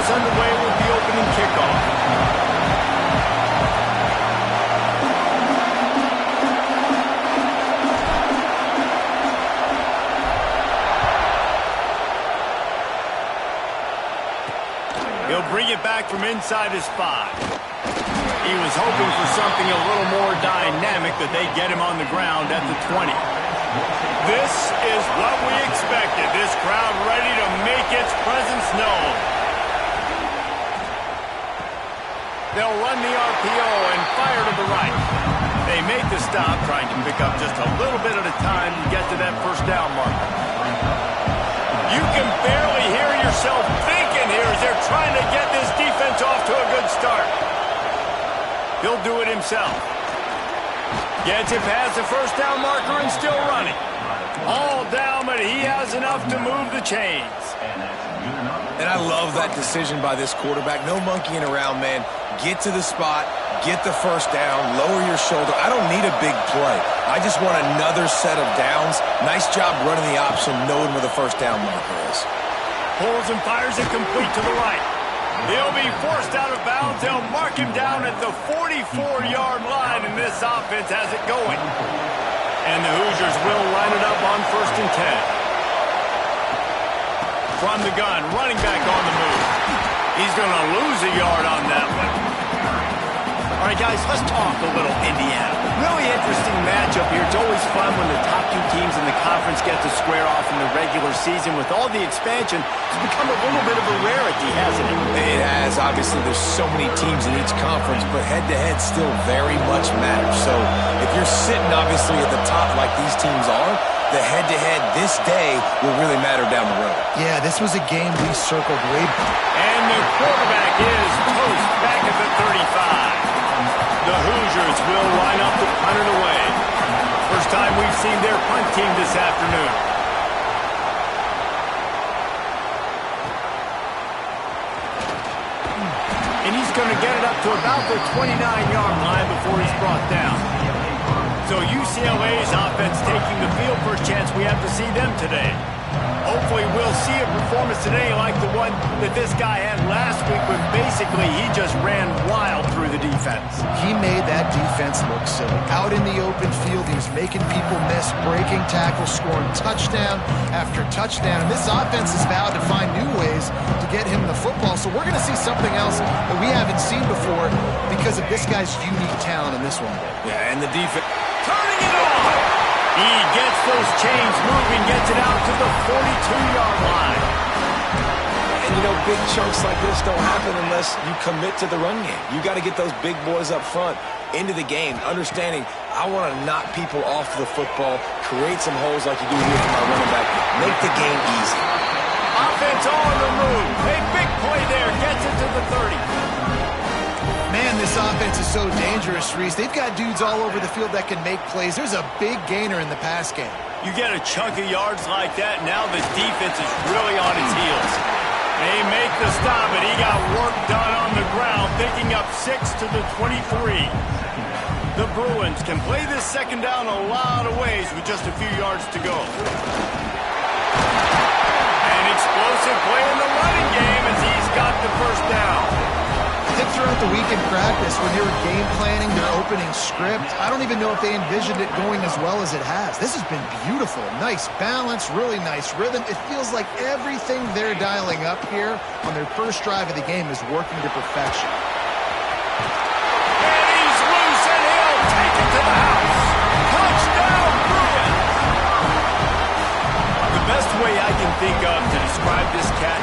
gets underway with the opening kickoff. He'll bring it back from inside his 5. He was hoping for something a little more dynamic, that they get him on the ground at the 20. This is what we expected. This crowd ready to make its presence known. They'll run the RPO and fire to the right. They make the stop, trying to pick up just a little bit at a time to get to that first down marker. You can barely hear yourself thinking here as they're trying to get this defense off to a good start. He'll do it himself. Gets it past the first down marker and still running. All down, but he has enough to move the chains. And I love that decision by this quarterback. No monkeying around, man. Get to the spot, get the first down, lower your shoulder. I don't need a big play. I just want another set of downs. Nice job running the option, knowing where the first down marker is. Pulls and fires it complete to the right. He'll be forced out of bounds. They'll mark him down at the 44-yard line, and this offense has it going. And the Hoosiers will line it up on 1st and 10. From the gun, running back on the move. He's going to lose a yard on that one. All right, guys, let's talk a little Indiana. Really interesting matchup here. It's always fun when the top 2 teams in the conference get to square off in the regular season. With all the expansion, it's become a little bit of a rarity, hasn't it? It has. Obviously, there's so many teams in each conference, but head-to-head still very much matters. So if you're sitting, obviously, at the top like these teams are, the head-to-head this day will really matter down the road. Yeah, this was a game we circled way back. And the quarterback is toast back at the 35. The Hoosiers will line up to punt it away. First time we've seen their punt team this afternoon. And he's going to get it up to about the 29-yard line before he's brought down. So UCLA's offense taking the field for a chance. We have to see them today. Hopefully we'll see a performance today like the one that this guy had last week, when basically he just ran wild through the defense. He made that defense look silly. Out in the open field, he was making people miss, breaking tackles, scoring touchdown after touchdown. And this offense has vowed to find new ways to get him the football. So we're going to see something else that we haven't seen before because of this guy's unique talent in this one. Yeah, and the defense turning it on. He gets those chains moving, gets it out to the 42-yard line. And, you know, big chunks like this don't happen unless you commit to the run game. You got to get those big boys up front into the game, understanding I want to knock people off the football, create some holes like you do here for my running back, make the game easy. Offense on the move. A big play there, gets it to the 30. Man, this offense is so dangerous, Reese. They've got dudes all over the field that can make plays. There's a big gainer in the pass game. You get a chunk of yards like that, now the defense is really on its heels. They make the stop, and he got work done on the ground, picking up 6 to the 23. The Bruins can play this second down a lot of ways with just a few yards to go. An explosive play in the running game as he's got the first down. I think throughout the week in practice, when they were game planning their opening script, I don't even know if they envisioned it going as well as it has. This has been beautiful. Nice balance, really nice rhythm. It feels like everything they're dialing up here on their first drive of the game is working to perfection. And he's loose, and he'll take it to the house. Touchdown, Bruins! The best way I can think of to describe this cat,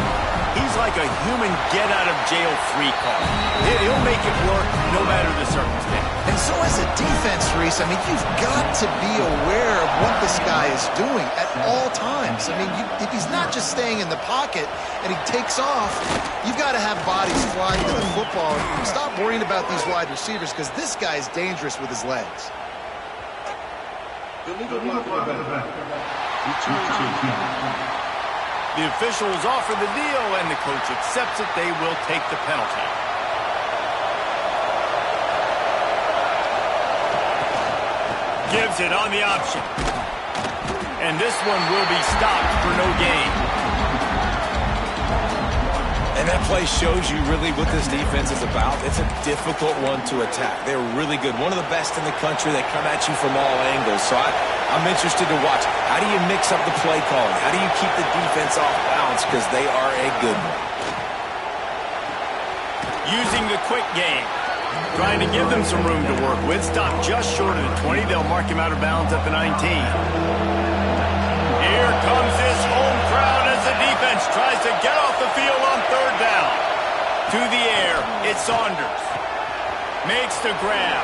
he's like a human get-out-of-jail-free card. He'll make it work no matter the circumstance. And so as a defense, Reese, I mean, you've got to be aware of what this guy is doing at all times. I mean, if he's not just staying in the pocket and he takes off, you've got to have bodies flying to the football. Stop worrying about these wide receivers, because this guy's dangerous with his legs. The officials offer the deal, and the coach accepts it. They will take the penalty. Gives it on the option. And this one will be stopped for no gain. And that play shows you really what this defense is about. It's a difficult one to attack. They're really good. One of the best in the country. They come at you from all angles. So I'm interested to watch. How do you mix up the play calling? How do you keep the defense off balance? Because they are a good one. Using the quick game. Trying to give them some room to work with. Stop just short of the 20. They'll mark him out of bounds at the 19. Here comes this home crowd as the defense tries to get off the field on third down. To the air, it's Saunders. Makes the grab.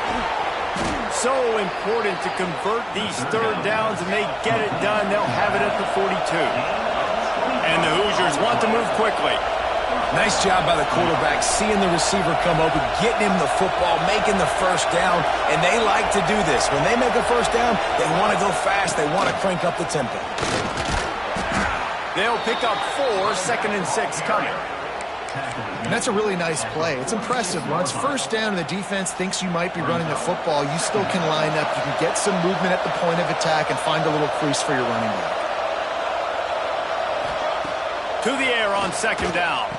So important to convert these third downs, and they get it done. They'll have it at the 42. And the Hoosiers want to move quickly. Nice job by the quarterback, seeing the receiver come open, getting him the football, making the first down, and they like to do this. When they make a first down, they want to go fast. They want to crank up the tempo. They'll pick up 4, 2nd and 6 coming. And that's a really nice play. It's impressive. Once first down and the defense thinks you might be running the football, you still can line up. You can get some movement at the point of attack and find a little crease for your running back. To the air on 2nd down.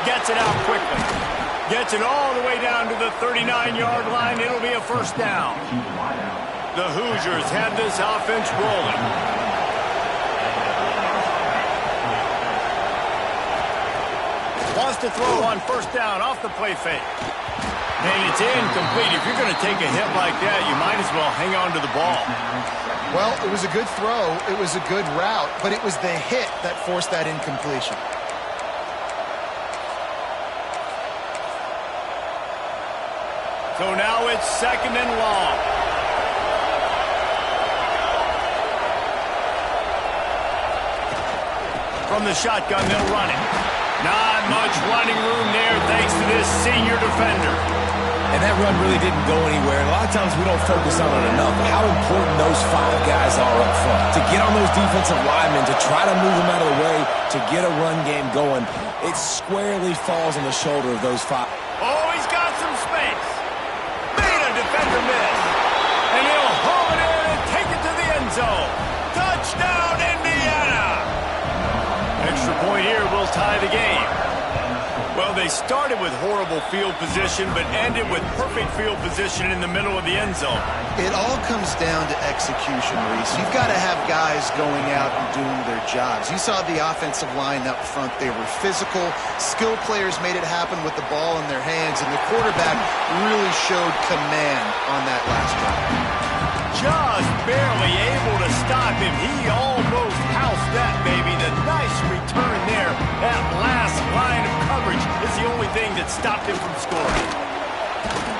Gets it out quickly. Gets it all the way down to the 39-yard line. It'll be a first down. The Hoosiers have this offense rolling. Wants to throw on first down off the play fake. And it's incomplete. If you're going to take a hit like that, you might as well hang on to the ball. Well, it was a good throw. It was a good route, but it was the hit that forced that incompletion. So now it's 2nd and long. From the shotgun, they'll run it. Not much running room there thanks to this senior defender. And that run really didn't go anywhere. And a lot of times we don't focus on it enough. How important those 5 guys are up front. To get on those defensive linemen, to try to move them out of the way, to get a run game going, it squarely falls on the shoulder of those 5. Oh, he's got some space. Made a defender miss. And he'll haul it in and take it to the end zone. Touchdown, Indiana! Extra point here will tie the game. Well, they started with horrible field position, but ended with perfect field position in the middle of the end zone. It all comes down to execution, Reese. You've got to have guys going out and doing their jobs. You saw the offensive line up front. They were physical. Skill players made it happen with the ball in their hands, and the quarterback really showed command on that last drive. Just barely able to stop him. He almost housed that, baby. The nice return there. That last line of coverage is the only thing that stopped him from scoring.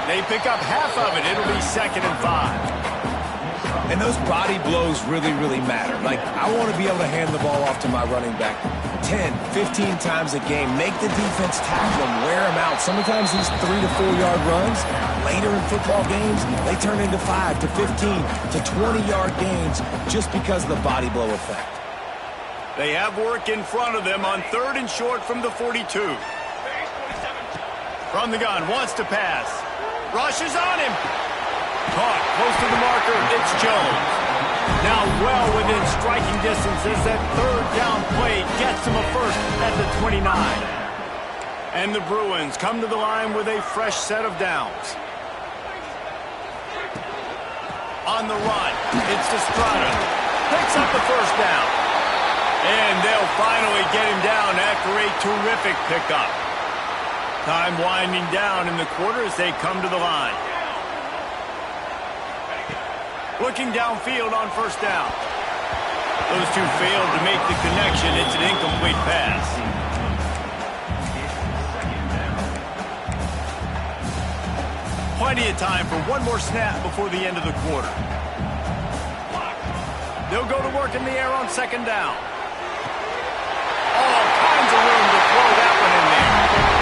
They pick up half of it. It'll be 2nd and 5. And those body blows really, really matter. Like, I want to be able to hand the ball off to my running back 10, 15 times a game. Make the defense tackle him, wear him out. Sometimes these 3 to 4 yard runs, later in football games, they turn into 5 to 15 to 20-yard gains just because of the body blow effect. They have work in front of them on 3rd and short from the 42. From the gun, wants to pass. Rushes on him. Caught close to the marker. It's Jones. Now well within striking distance as that 3rd down play gets him a first at the 29. And the Bruins come to the line with a fresh set of downs. On the run, it's Estrada. Picks up the first down. And they'll finally get him down after a terrific pickup. Time winding down in the quarter as they come to the line. Looking downfield on first down. Those two failed to make the connection. It's an incomplete pass. Plenty of time for one more snap before the end of the quarter. They'll go to work in the air on 2nd down. All kinds of room to throw that one in there.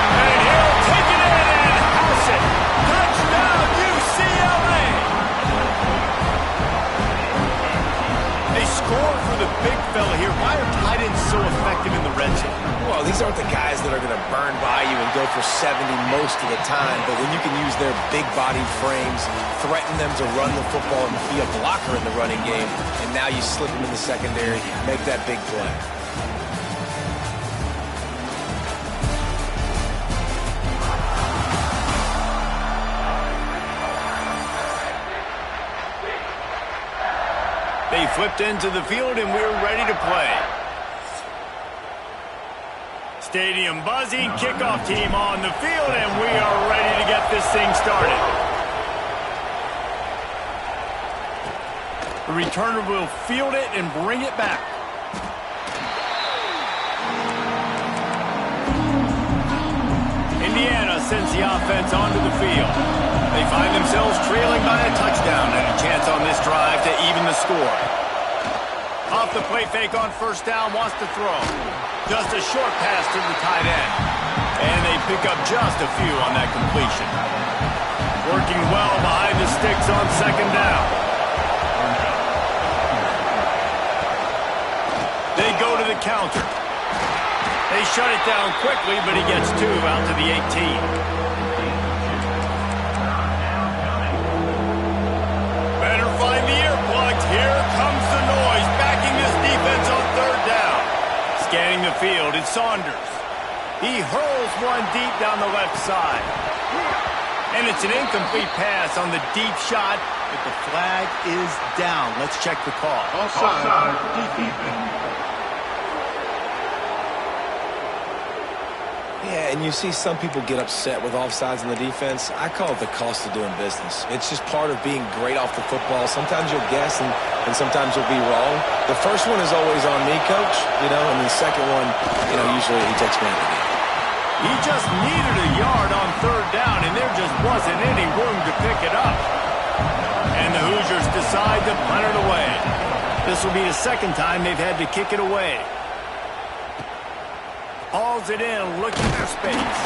And he'll take it in and house it. Touchdown, UCLA! They score for the big fella here. Why are tight ends so effective in the red zone? Well, these aren't the guys that are going to burn by you and go for 70 most of the time, but when you can use their big body frames, threaten them to run the football and be a blocker in the running game, and now you slip them in the secondary, make that big play. flipped into the field, and we're ready to play. Stadium buzzing, kickoff team on the field, and we are ready to get this thing started. The returner will field it and bring it back. Indiana sends the offense onto the field. They find themselves trailing by a touchdown and a chance on this drive to even the score. Off the play fake on first down, wants to throw. Just a short pass to the tight end. And they pick up just a few on that completion. Working well behind the sticks on second down. They go to the counter. They shut it down quickly, but he gets two out to the 18. Better find the earplugs. Here comes the noise, backing this defense on third down. Scanning the field, it's Saunders. He hurls one deep down the left side. And it's an incomplete pass on the deep shot, but the flag is down. Let's check the call. Offside, defense. Yeah, and you see some people get upset with offsides in the defense. I call it the cost of doing business. It's just part of being great off the football. Sometimes you'll guess, and sometimes you'll be wrong. The first one is always on me, Coach, and the second one, usually he takes me out of the game. He just needed a yard on third down, and there just wasn't any room to pick it up. And the Hoosiers decide to punt it away. This will be the second time they've had to kick it away. Hauls it in, looking for space.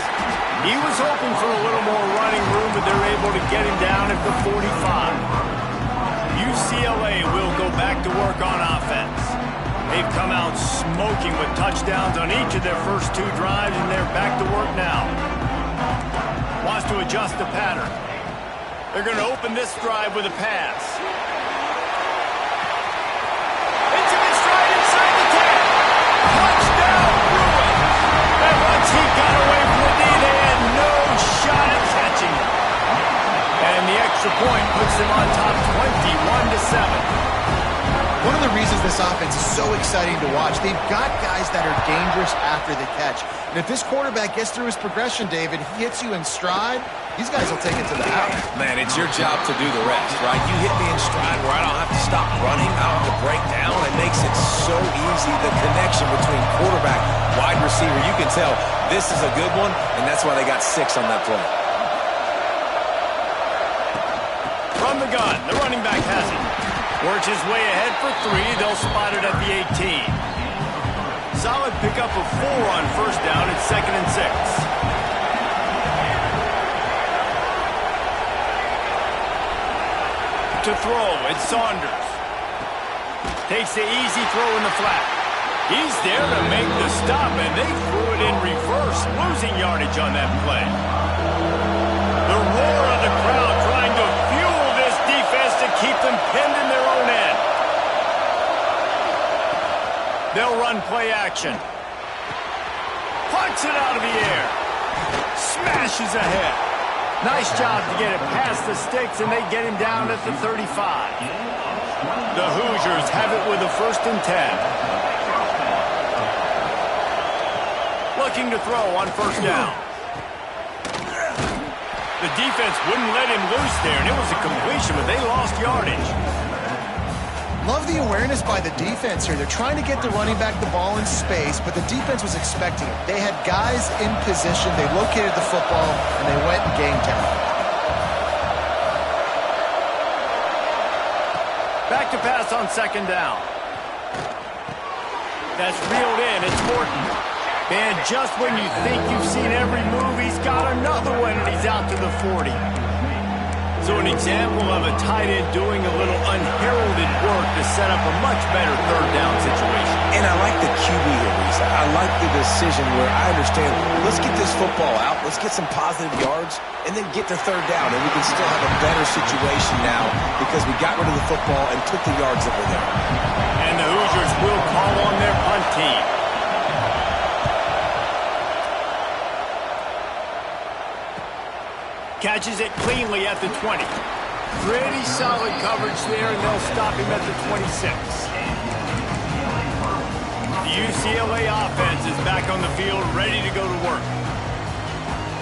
He was hoping for a little more running room, but they're able to get him down at the 45. UCLA will go back to work on offense. They've come out smoking with touchdowns on each of their first two drives, and they're back to work now. Wants to adjust the pattern. They're going to open this drive with a pass. Into his stride inside the 10. Touchdown, Bruin. And once he got away from the D, they had no shot at catching him. And the extra point puts them on top 21-7. One of the reasons this offense is so exciting to watch, they've got guys that are dangerous after the catch. And if this quarterback gets through his progression, David, he hits you in stride, these guys will take it to the house. Man, it's your job to do the rest, right? You hit me in stride where I don't have to stop running, I don't have to break down. It makes it so easy, the connection between quarterback, wide receiver. You can tell this is a good one, and that's why they got 6 on that play. From the gun, the running back has it. Works his way ahead for 3. They'll spot it at the 18. Solid pickup of 4 on first down. It's 2nd and 6. To throw, it's Saunders. Takes the easy throw in the flat. He's there to make the stop, and they threw it in reverse, losing yardage on that play. The roar of the crowd trying to fuel this defense to keep them pinned in their own end. They'll run play action. Punts it out of the air. Smashes ahead. Nice job to get it past the sticks, and they get him down at the 35. The Hoosiers have it with a 1st and 10. Looking to throw on first down. The defense wouldn't let him loose there, and it was a completion, but they lost yardage. Love the awareness by the defense here. They're trying to get the running back the ball in space, but the defense was expecting it. They had guys in position. They located the football, and they went and game time. Back to pass on second down. That's reeled in. It's Morton. Man, just when you think you've seen every move, he's got another one, and he's out to the 40. So an example of a tight end doing a little unheralded work to set up a much better third down situation. And I like the QB here, Lisa. I like the decision where I understand, let's get this football out, let's get some positive yards, and then get to third down, and we can still have a better situation now because we got rid of the football and took the yards that were there. And the Hoosiers will call on their punt team. Catches it cleanly at the 20. Pretty solid coverage there, and they'll stop him at the 26. The UCLA offense is back on the field, ready to go to work.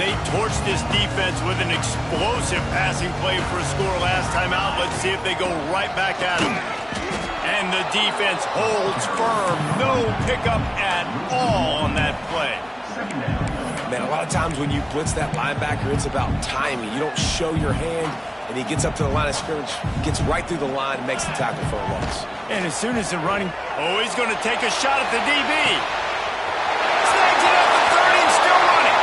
They torched this defense with an explosive passing play for a score last time out. Let's see if they go right back at him. And the defense holds firm. No pickup at all on that play. Man, a lot of times when you blitz that linebacker, it's about timing. You don't show your hand, and he gets up to the line of scrimmage, gets right through the line, and makes the tackle for a loss. And as soon as they're running, he's going to take a shot at the DB. Snags it at the 30 and still running.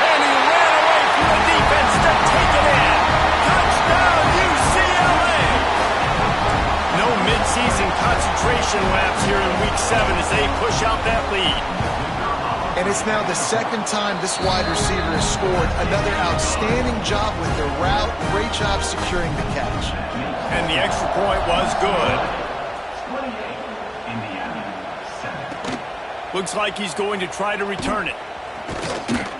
And he ran away from the defense to take it in. Touchdown, UCLA! No midseason concentration laps here in Week 7 as they push out that lead. And it's now the second time this wide receiver has scored. Another outstanding job with the route. Great job securing the catch. And the extra point was good. Looks like he's going to try to return it.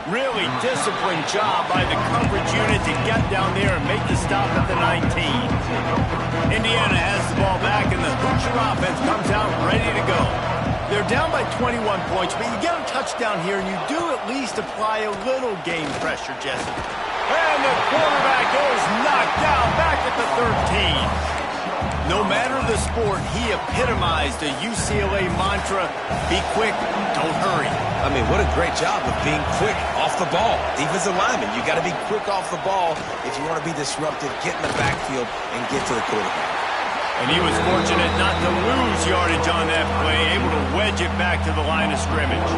Really disciplined job by the coverage unit to get down there and make the stop at the 19. Indiana has the ball back, and the Hoosier offense comes out ready to go. They're down by 21 points, but you get a touchdown here, and you do at least apply a little game pressure, Jesse. And the quarterback is knocked down back at the 13. No matter the sport, he epitomized the UCLA mantra, be quick, don't hurry. I mean, what a great job of being quick off the ball. Defensive lineman, you got to be quick off the ball if you want to be disruptive, get in the backfield, and get to the quarterback. And he was fortunate not to lose yardage on that play, able to wedge it back to the line of scrimmage.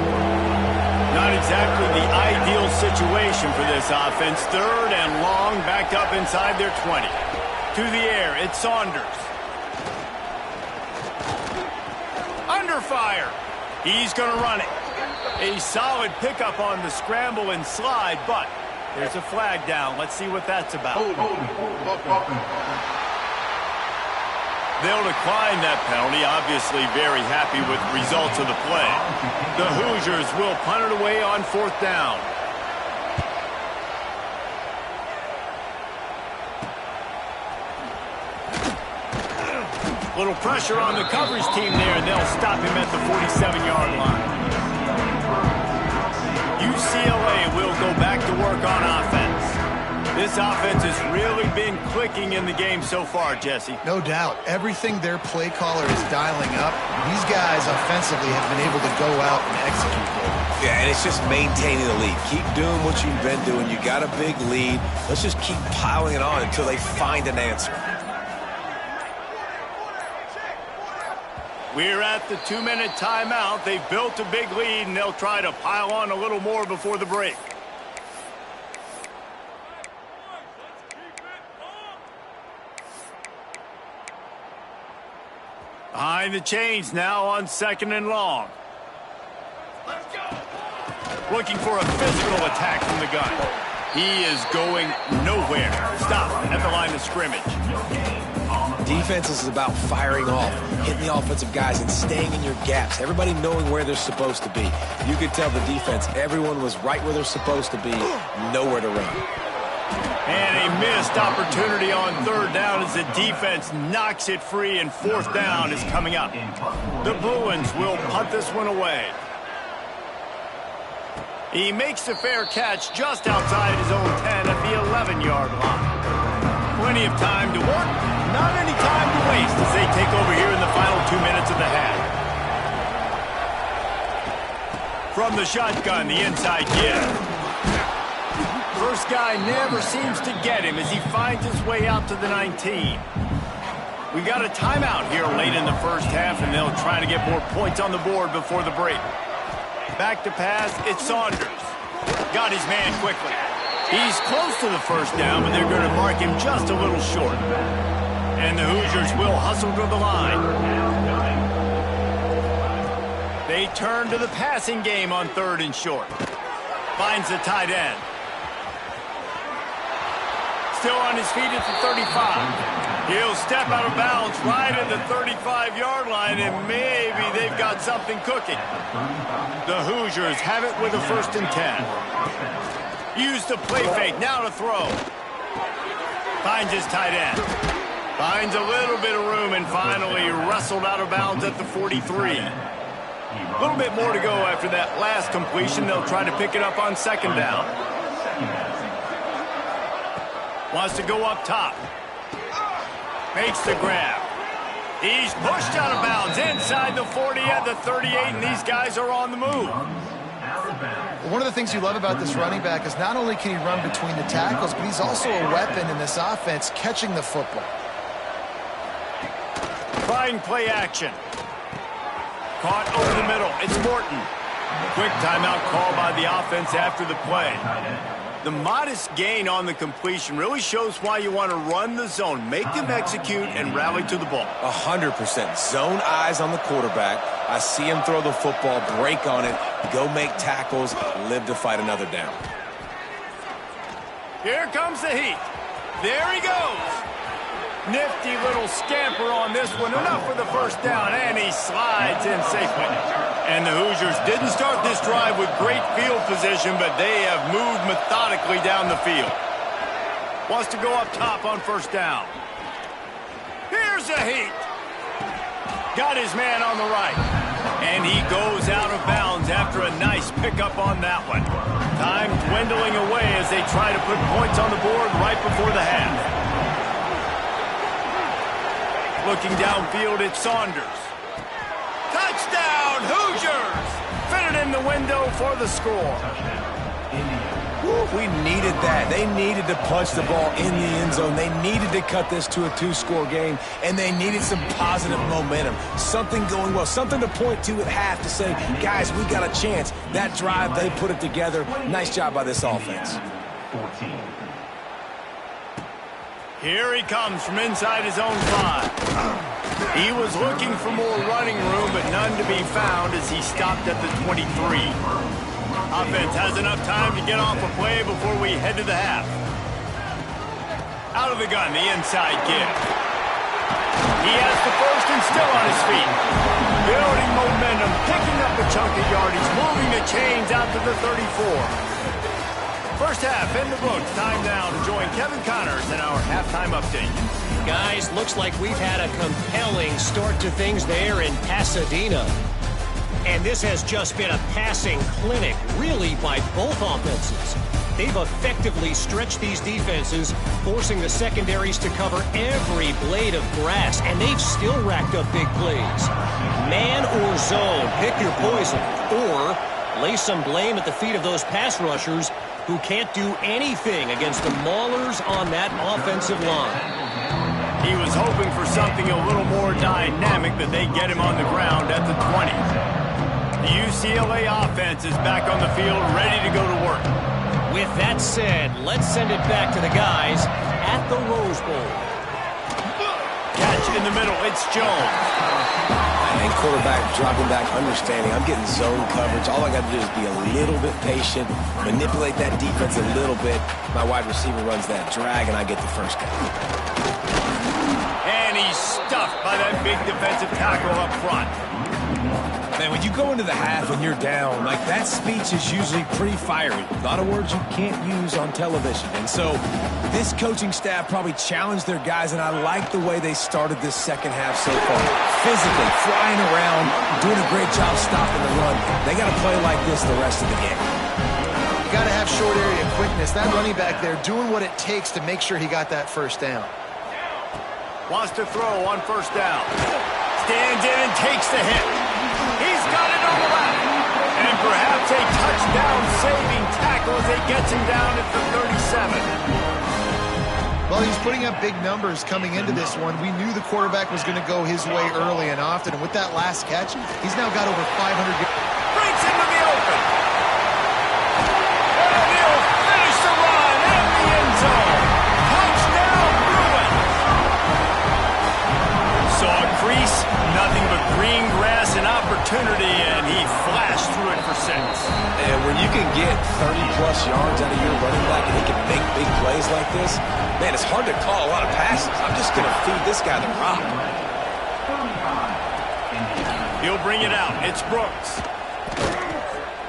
Not exactly the ideal situation for this offense. Third and long, backed up inside their 20. To the air, it's Saunders. Under fire. He's going to run it. A solid pickup on the scramble and slide, but there's a flag down. Let's see what that's about. They'll decline that penalty, obviously very happy with the results of the play. The Hoosiers will punt it away on 4th down. Little pressure on the coverage team there, and they'll stop him at the 47-yard line. UCLA will go back to work on offense. This offense has really been clicking in the game so far, Jesse. No doubt. Everything their play caller is dialing up, these guys offensively have been able to go out and execute. Yeah, and it's just maintaining the lead. Keep doing what you've been doing. You got a big lead. Let's just keep piling it on until they find an answer. We're at the 2-minute timeout. They've built a big lead, and they'll try to pile on a little more before the break. Behind the chains now on 2nd and long. Let's go. Looking for a physical attack from the gun. He is going nowhere. Stop at the line of scrimmage. Defense is about firing off, hitting the offensive guys, and staying in your gaps. Everybody knowing where they're supposed to be. You could tell the defense, everyone was right where they're supposed to be, nowhere to run. And a missed opportunity on 3rd down as the defense knocks it free, and 4th down is coming up. The Bruins will punt this one away. He makes the fair catch just outside his own 10 at the 11-yard line. Plenty of time to work, not any time to waste as they take over here in the final 2 minutes of the half. From the shotgun, the inside give. First guy never seems to get him as he finds his way out to the 19. We got a timeout here late in the first half, and they'll try to get more points on the board before the break. Back to pass, it's Saunders. Got his man quickly. He's close to the first down, but they're going to mark him just a little short. And the Hoosiers will hustle to the line. They turn to the passing game on 3rd and short. Finds the tight end. Still on his feet at the 35. He'll step out of bounds right at the 35-yard line, and maybe they've got something cooking. The Hoosiers have it with a 1st and 10. Use the play fake, now to throw. Finds his tight end. Finds a little bit of room and finally wrestled out of bounds at the 43. A little bit more to go after that last completion. They'll try to pick it up on second down. Wants to go up top. Makes the grab. He's pushed out of bounds inside the 40 at the 38, and these guys are on the move. One of the things you love about this running back is not only can he run between the tackles, but he's also a weapon in this offense catching the football. Trying play action. Caught over the middle. It's Morton. Quick timeout call by the offense after the play. The modest gain on the completion really shows why you want to run the zone. Make them execute and rally to the ball. 100%. Zone eyes on the quarterback. I see him throw the football, break on it, go make tackles, live to fight another down. Here comes the heat. There he goes. Nifty little scamper on this one. Enough for the first down, and he slides in safely. And the Hoosiers didn't start this drive with great field position, but they have moved methodically down the field. Wants to go up top on first down. Here's a heat. Got his man on the right. And he goes out of bounds after a nice pickup on that one. Time dwindling away as they try to put points on the board right before the half. Looking downfield, it's Saunders. Touchdown, Hoosiers! Fit it in the window for the score. We needed that. They needed to punch the ball in the end zone. They needed to cut this to a 2-score game, and they needed some positive momentum. Something going well, something to point to at half to say, guys, we got a chance. That drive, they put it together. Nice job by this offense. 14. Here he comes from inside his own 5. He was looking for more running room, but none to be found as he stopped at the 23. Offense has enough time to get off a play before we head to the half. Out of the gun, the inside kick. He has the first and still on his feet. Building momentum, picking up a chunk of yardage, moving the chains out to the 34. First half in the books. Time now to join Kevin Connors in our halftime update. Guys, looks like we've had a compelling start to things there in Pasadena. And this has just been a passing clinic, really, by both offenses. They've effectively stretched these defenses, forcing the secondaries to cover every blade of grass, and they've still racked up big plays. Man or zone, pick your poison, or lay some blame at the feet of those pass rushers who can't do anything against the maulers on that offensive line. He was hoping for something a little more dynamic, but they get him on the ground at the 20. The UCLA offense is back on the field, ready to go to work. With that said, let's send it back to the guys at the Rose Bowl. Catch in the middle, it's Jones. And quarterback dropping back, understanding I'm getting zone coverage. All I got to do is be a little bit patient, manipulate that defense a little bit. My wide receiver runs that drag, and I get the first down. And he's stuffed by that big defensive tackle up front. Man, when you go into the half and you're down, like that speech is usually pretty fiery. A lot of words you can't use on television. And so this coaching staff probably challenged their guys, and I like the way they started this second half so far. Physically, flying around, doing a great job stopping the run. They got to play like this the rest of the game. You got to have short area quickness. That running back there doing what it takes to make sure he got that first down. Wants to throw on first down. Stands in and takes the hit. He's got it on the left. And perhaps a touchdown-saving tackle as it gets him down at the 37. Well, he's putting up big numbers coming into this one. We knew the quarterback was going to go his way early and often. And with that last catch, he's now got over 500 yards. Breaks into the open. And he'll finish the run in the end zone. Touchdown, Bruins. Saw a crease, nothing but green grass and opportunity, and he flashed through it for 6. And when you can get 30-plus yards out of your running back and he can make big plays like this, man, it's hard to call a lot of passes. I'm just going to feed this guy the rock. He'll bring it out. It's Brooks.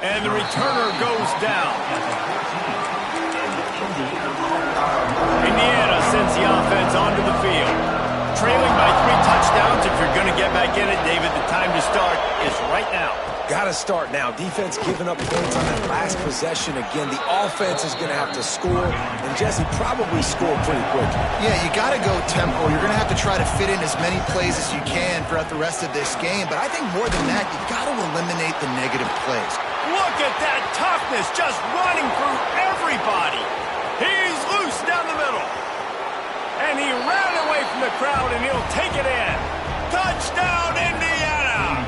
And the returner goes down. Indiana sends the trailing by 3 touchdowns. If you're going to get back in it, David, the time to start is right now. Got to start now. Defense giving up points on that last possession. Again, the offense is going to have to score, and Jesse probably score pretty quickly. Yeah, you got to go tempo. You're going to have to try to fit in as many plays as you can throughout the rest of this game. But I think more than that, you've got to eliminate the negative plays. Look at that toughness, just running through everybody. He's loose down the middle. And he ran away from the crowd, and he'll take it in. Touchdown, Indiana!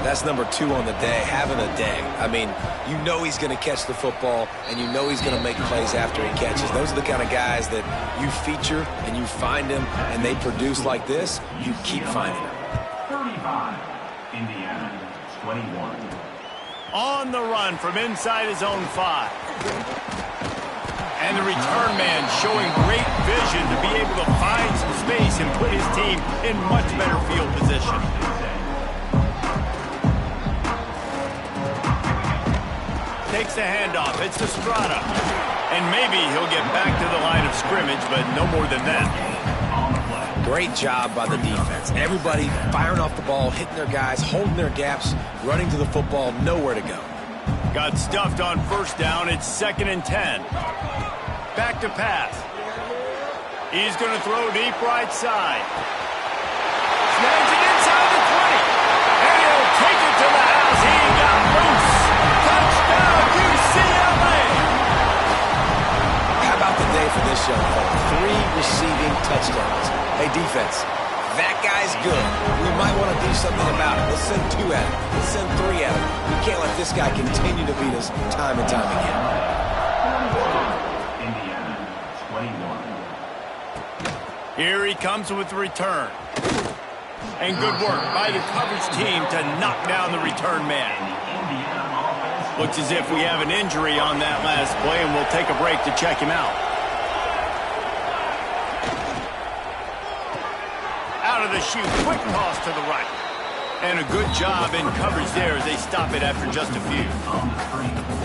That's number 2 on the day, having a day. I mean, you know he's going to catch the football, and you know he's going to make plays after he catches. Those are the kind of guys that you feature, and you find them, and they produce like this. You keep finding them. 35, Indiana, 21. On the run from inside his own 5. And the return man showing great vision to be able to find some space and put his team in much better field position. Takes the handoff. It's to Strata. And maybe he'll get back to the line of scrimmage, but no more than that. Great job by the defense. Everybody firing off the ball, hitting their guys, holding their gaps, running to the football, nowhere to go. Got stuffed on first down. It's 2nd and 10. Back to pass. He's going to throw deep right side. Snags it inside the 20. And he'll take it to the house. He got loose. Touchdown, UCLA. How about the day for this young fella? 3 receiving touchdowns. Hey, defense, that guy's good. We might want to do something about it. Let's send 2 at him. Let's send 3 at him. We can't let this guy continue to beat us time and time again. Indiana, 21. Here he comes with the return. And good work by the coverage team to knock down the return man. Looks as if we have an injury on that last play, and we'll take a break to check him out. Out of the chute, quick toss to the right. And a good job in coverage there as they stop it after just a few.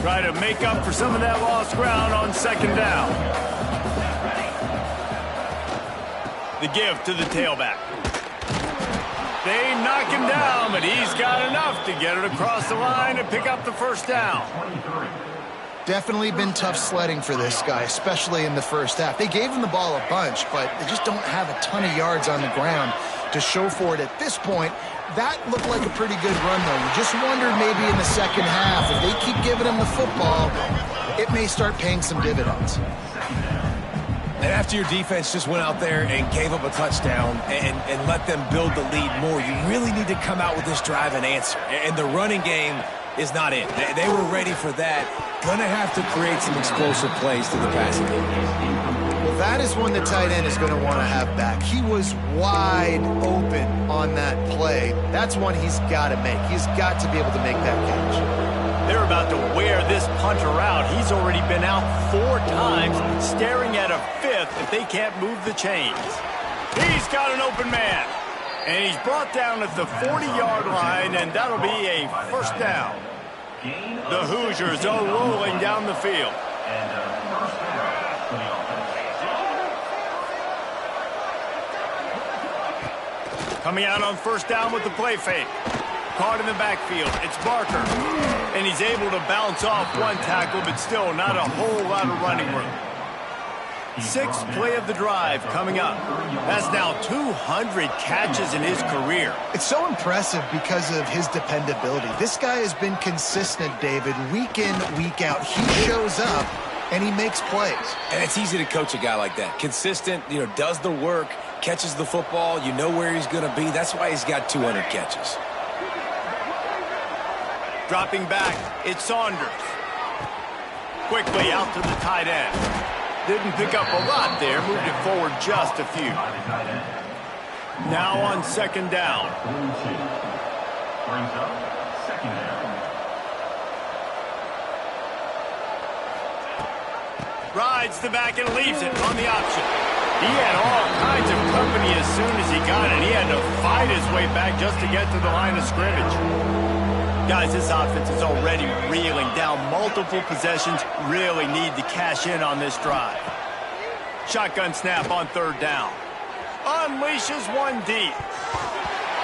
Try to make up for some of that lost ground on 2nd down. The give to the tailback. They knock him down, but he's got enough to get it across the line and pick up the first down. Definitely been tough sledding for this guy, especially in the first half. They gave him the ball a bunch, but they just don't have a ton of yards on the ground to show for it at this point. That looked like a pretty good run, though. You just wondered maybe in the second half, if they keep giving him the football, it may start paying some dividends. And after your defense just went out there and gave up a touchdown and let them build the lead more, you really need to come out with this drive and answer. And the running game is not it. They were ready for that. Gonna have to create some explosive plays to the passing game. Well, that is one the tight end is going to want to have back. He was wide open on that play. That's one he's got to make. He's got to be able to make that catch. They're about to wear this punter out. He's already been out 4 times, staring at a 5th if they can't move the chains. He's got an open man. And he's brought down at the 40-yard line, and that'll be a first down. The Hoosiers are rolling down the field. Coming out on first down with the play fake. Caught in the backfield. It's Barker. And he's able to bounce off one tackle, but still not a whole lot of running room. 6th play of the drive coming up. That's now 200 catches in his career. It's so impressive because of his dependability. This guy has been consistent, David, week in, week out. He shows up, and he makes plays. And it's easy to coach a guy like that. Consistent, does the work, catches the football, you know where he's going to be. That's why he's got 200 catches. Dropping back, it's Saunders. Quickly out to the tight end. Didn't pick up a lot there, moved it forward just a few. Now on 2nd down. Brings up 2nd down. Rides the back and leaves it on the option. He had all kinds of company as soon as he got it. He had to fight his way back just to get to the line of scrimmage. Guys, this offense is already reeling down multiple possessions. Really need to cash in on this drive. Shotgun snap on 3rd down. unleashes one deep.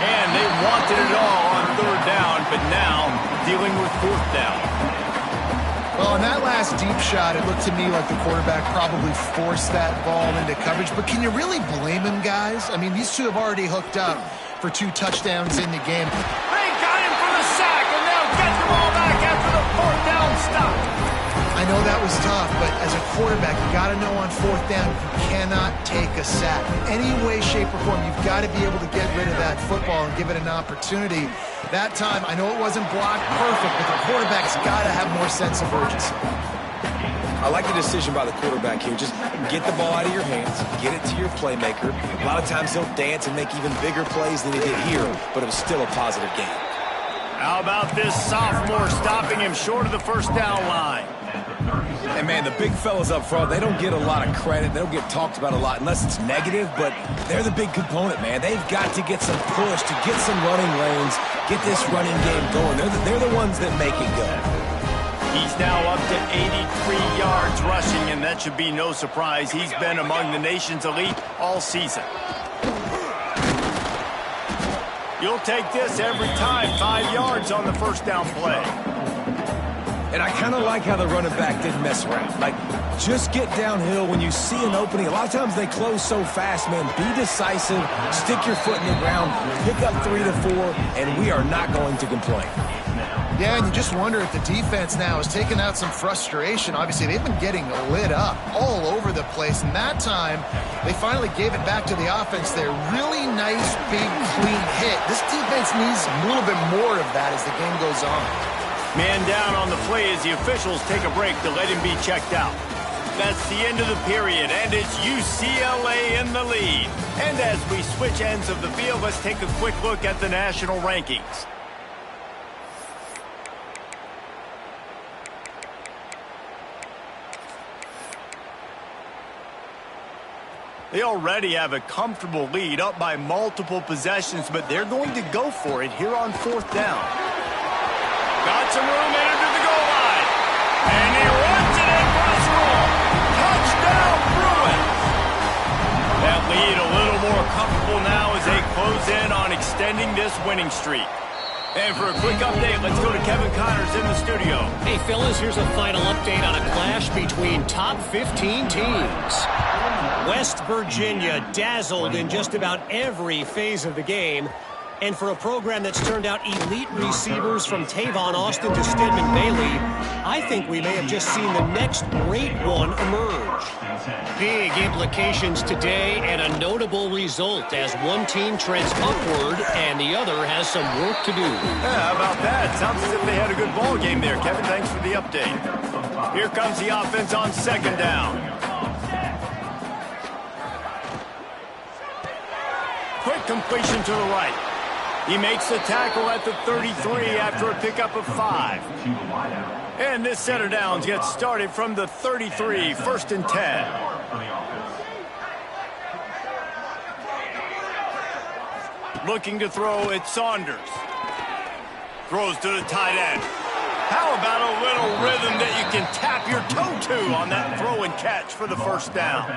And they wanted it all on third down, but now dealing with fourth down. Well, in that last deep shot, it looked to me like the quarterback probably forced that ball into coverage. But can you really blame him, guys? I mean, these two have already hooked up for 2 touchdowns in the game. They got him for the sack, and they'll get the ball back after the fourth down stop. I know that was tough, but as a quarterback, you got to know on fourth down, you cannot take a sack. Any way, shape, or form, you've got to be able to get rid of that football and give it an opportunity. That time, I know it wasn't blocked perfect, but the quarterback's got to have more sense of urgency. I like the decision by the quarterback here. Just get the ball out of your hands, get it to your playmaker. A lot of times he'll dance and make even bigger plays than he did here, but it was still a positive game. How about this sophomore stopping him short of the first down line? And, man, the big fellas up front, they don't get a lot of credit. They don't get talked about a lot unless it's negative, but they're the big component, man. They've got to get some push, to get some running lanes, get this running game going. They're the ones that make it go. He's now up to 83 yards rushing, and that should be no surprise. He's been among the nation's elite all season. You'll take this every time. 5 yards on the first down play. And I kind of like how the running back didn't mess around. Like, just get downhill when you see an opening. A lot of times they close so fast, man. Be decisive, stick your foot in the ground, pick up 3 to 4, and we are not going to complain. Yeah, and you just wonder if the defense now has taken out some frustration. Obviously, they've been getting lit up all over the place, and that time they finally gave it back to the offense there. Really nice, big, clean hit. This defense needs a little bit more of that as the game goes on. Man down on the play as the officials take a break to let him be checked out. That's the end of the period, and it's UCLA in the lead. And as we switch ends of the field, let's take a quick look at the national rankings. They already have a comfortable lead, up by multiple possessions, but they're going to go for it here on fourth down. Got some room in under the goal line. And he runs it in for a score. Touchdown, Bruins. That lead a little more comfortable now as they close in on extending this winning streak. And for a quick update, let's go to Kevin Connors in the studio. Hey, fellas, here's a final update on a clash between top 15 teams. West Virginia dazzled in just about every phase of the game. And for a program that's turned out elite receivers from Tavon Austin to Stedman Bailey, I think we may have just seen the next great one emerge. Big implications today and a notable result as one team treads upward and the other has some work to do. Yeah, how about that? Sounds as if they had a good ball game there. Kevin, thanks for the update. Here comes the offense on second down. Quick completion to the right. He makes the tackle at the 33 after a pickup of 5. And this set of downs gets started from the 33, 1st and 10. Looking to throw, it's Saunders. Throws to the tight end. How about a little rhythm that you can tap your toe to on that throw and catch for the first down?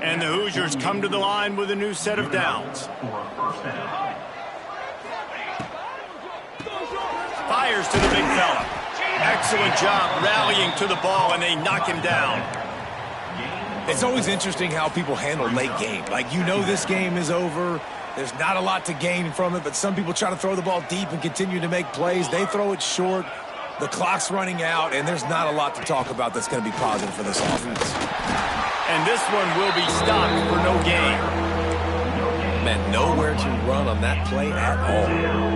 And the Hoosiers come to the line with a new set of downs. Fires to the big fella. Excellent job rallying to the ball, and they knock him down. It's always interesting how people handle late game. Like, you know this game is over. There's not a lot to gain from it, but some people try to throw the ball deep and continue to make plays. They throw it short. The clock's running out, and there's not a lot to talk about that's going to be positive for this offense. And this one will be stopped for no gain. Man, nowhere to run on that play at all.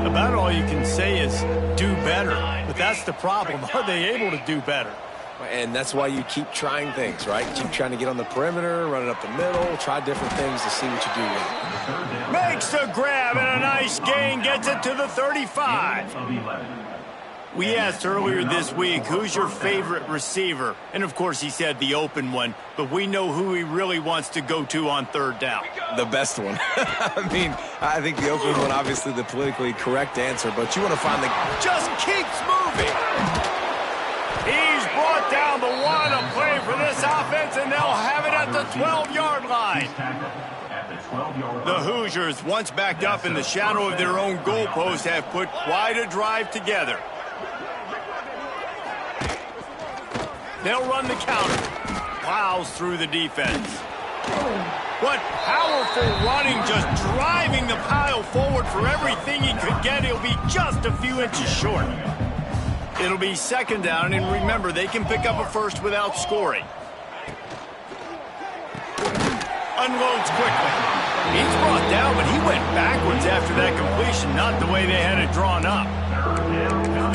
About all you can say is do better. But that's the problem. Are they able to do better? And that's why you keep trying things, right? Keep trying to get on the perimeter, run it up the middle, try different things to see what you do with it. Makes the grab and a nice gain, gets it to the 35. We asked earlier this week, who's your favorite receiver? And, of course, he said the open one, but we know who he really wants to go to on third down. The best one. I mean, I think the open one, obviously the politically correct answer, but you want to find the... Just keeps moving. He's brought down down, but what a play for this offense, and they'll have it at the 12-yard line. The Hoosiers, once backed up in the shadow of their own goalpost, have put quite a drive together. They'll run the counter. Plows through the defense. What powerful running, just driving the pile forward for everything he could get. He'll be just a few inches short. It'll be second down, and remember, they can pick up a first without scoring. Unloads quickly. He's brought down, but he went backwards after that completion, not the way they had it drawn up.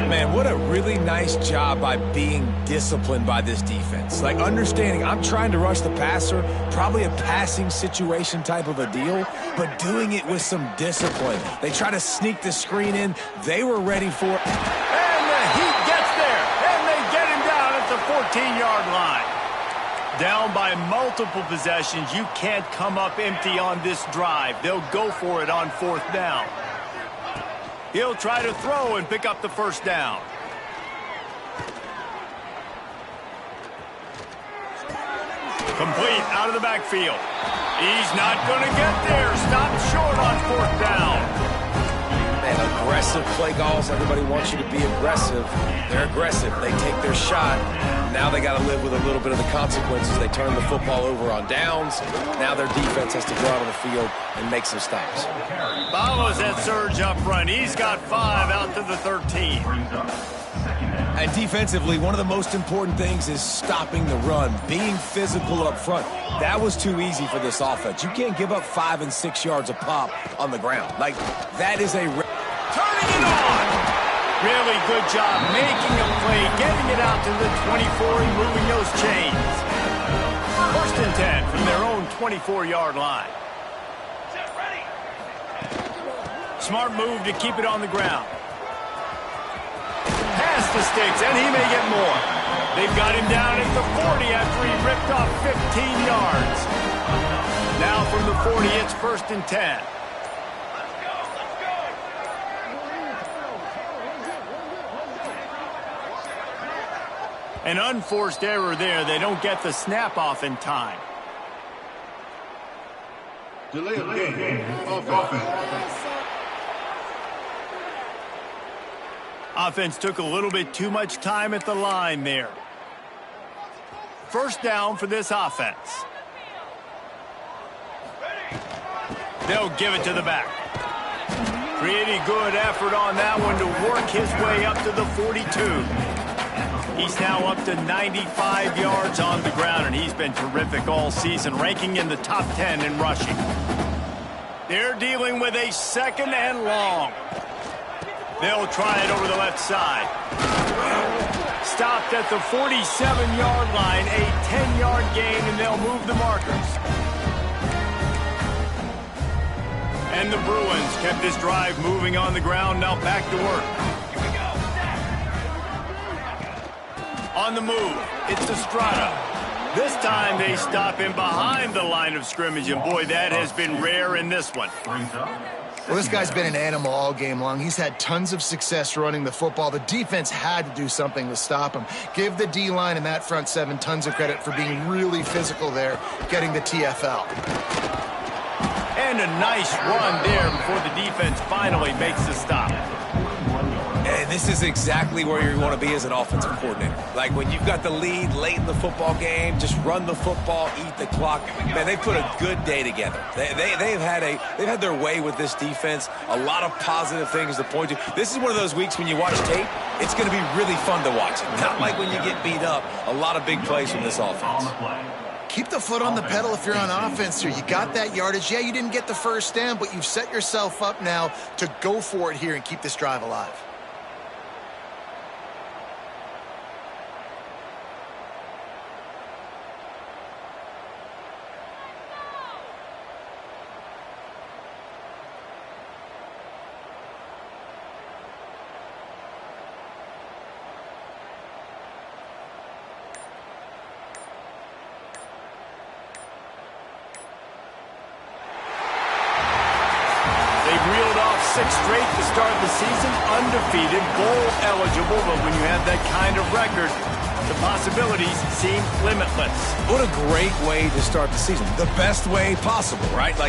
Man, what a really nice job by being disciplined by this defense. Like, understanding I'm trying to rush the passer, probably a passing situation type of a deal, but doing it with some discipline. They try to sneak the screen in. They were ready for it. And the Heat gets there, and they get him down at the 14-yard line. Down by multiple possessions, you can't come up empty on this drive. They'll go for it on fourth down. He'll try to throw and pick up the first down. Complete out of the backfield. He's not going to get there. Stopped short on fourth down. Man, aggressive play calls. Everybody wants you to be aggressive. They're aggressive. They take their shot. Now they got to live with a little bit of the consequences. They turn the football over on downs. Now their defense has to go out on the field and make some stops. Follows that surge up front. He's got 5 out to the 13. And defensively, one of the most important things is stopping the run, being physical up front. That was too easy for this offense. You can't give up 5 and 6 yards a pop on the ground. Like, that is a... Turning it on! Really good job making a play, getting it out to the 24 and moving those chains. First and 10 from their own 24-yard line. Smart move to keep it on the ground. Pass the sticks, and he may get more. They've got him down at the 40 after he ripped off 15 yards. Now from the 40, it's first and 10. An unforced error there. They don't get the snap off in time. Delay of game. Offense. Offense took a little bit too much time at the line there. First down for this offense. They'll give it to the back. Pretty good effort on that one to work his way up to the 42. He's now up to 95 yards on the ground, and he's been terrific all season, ranking in the top 10 in rushing. They're dealing with a second and long. They'll try it over the left side. Stopped at the 47-yard line, a 10-yard gain, and they'll move the markers. And the Bruins kept this drive moving on the ground, now back to work. On the move, it's Estrada. This time they stop him behind the line of scrimmage, and boy, that has been rare in this one. Well, this guy's been an animal all game long. He's had tons of success running the football. The defense had to do something to stop him. Give the D-line and that front seven tons of credit for being really physical there, getting the TFL. And a nice run there before the defense finally makes the stop. And this is exactly where you want to be as an offensive coordinator. Like, when you've got the lead late in the football game, just run the football, eat the clock. Man, they put a good day together. They've had their way with this defense. A lot of positive things to point to. This is one of those weeks when you watch tape, it's going to be really fun to watch it. Not like when you get beat up. A lot of big plays from this offense. Keep the foot on the pedal if you're on offense here. You got that yardage. Yeah, you didn't get the first down, but you've set yourself up now to go for it here and keep this drive alive. reeled off 6 straight to start the season, undefeated, bowl eligible, but when you have that kind of record, the possibilities seem limitless. What a great way to start the season. The best way possible, right? Like